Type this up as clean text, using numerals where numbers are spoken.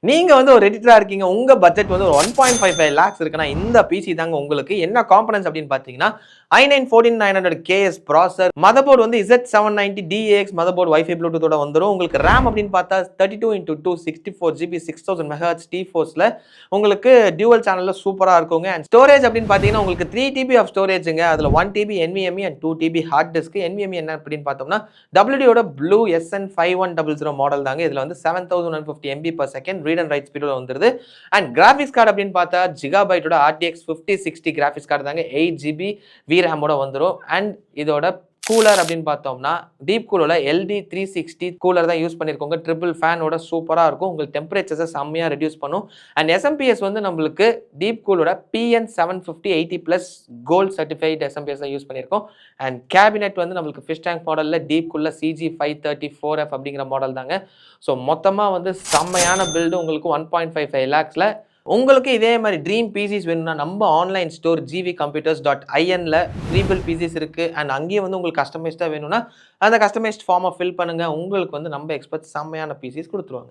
நீங்க வந்து ஒரு எடிட்டரா இருக்கீங்க. உங்க பட்ஜெட் வந்து ஒரு 1.55 லாக்ஸ் இருக்குன்னா, இந்த பிசி தாங்க உங்களுக்கு. என்ன காம்போனன்ட்ஸ் அப்படின்னு பார்த்தீங்கன்னா, i9-14900KS ப்ராசஸர், மதர் போர்ட் வந்து Z790DAX மதர் போர்ட் வைஃபை ப்ளூடூத்தோட வந்துரும். உங்களுக்கு RAM அப்படின்னு பார்த்தா 32x2 64GB 6000 MHz T-Forceல உங்களுக்கு டியூவல் சேனல்ல சூப்பரா இருக்குங்க. அண்ட் ஸ்டோரேஜ் அப்படின்னு பார்த்தீங்கன்னா, உங்களுக்கு 3 TB ஆஃப் ஸ்டோரேஜ்ங்க. அதுல 1 TB NVMe and 2 TB hard disk. NVMe என்ன அப்படின்னு பார்த்தோம்னா, WD-யோட Blue SN5100 மாடல் தாங்க. இதுல வந்து 7150 MB/s ரீட் அண்ட் ரைட் ஸ்பீடோட வந்துருது. அண்ட் கிராபிக்ஸ் கார்டு அப்படின்னு பார்த்தா ஜிகாபைட்டோட RTX 5060 கிராபிக்ஸ் கார்டு தாங்க. 8GB VRAM ஓட வந்துரும். அண்ட் இதோட கூலர் அப்படின்னு பார்த்தோம்னா டீப் கூலோட LD360 கூலர் தான் யூஸ் பண்ணியிருக்கோங்க. ட்ரிபிள் ஃபேனோட சூப்பரா இருக்கும். உங்களுக்கு டெம்பரேச்சர்ஸை செம்மையா ரெடியூஸ் பண்ணும். அண்ட் SMPS வந்து நம்மளுக்கு டீப் கூலோட PN750 80+ கோல்ட் சர்டிஃபைட் SMPS தான் யூஸ் பண்ணியிருக்கோம். அண்ட் கேபினெட் வந்து நம்மளுக்கு ஃபிஷ் டேங்க் மாடலில் டீப் கூலில் CG534F அப்படிங்கிற மாடல் தாங்க. ஸோ மொத்தமாக வந்து செம்மையான பில்டு உங்களுக்கு 1.55 லேக்ஸில். உங்களுக்கு இதே மாதிரி ட்ரீம் பிசிஸ் வேணும்னா நம்ம ஆன்லைன் ஸ்டோர் gvcomputers.inல ப்ரீ பில்ட் பிசிஸ் இருக்கு. அண்ட் அங்கேயே வந்து உங்களுக்கு கஸ்டமைஸ்டாக வேணும்னா அந்த கஸ்டமைஸ்ட் ஃபார்மை ஃபில் பண்ணுங்க. உங்களுக்கு வந்து நம்ம எக்ஸ்பர்ட்ஸ் செம்மையான பிசிஸ் கொடுத்துருவாங்க.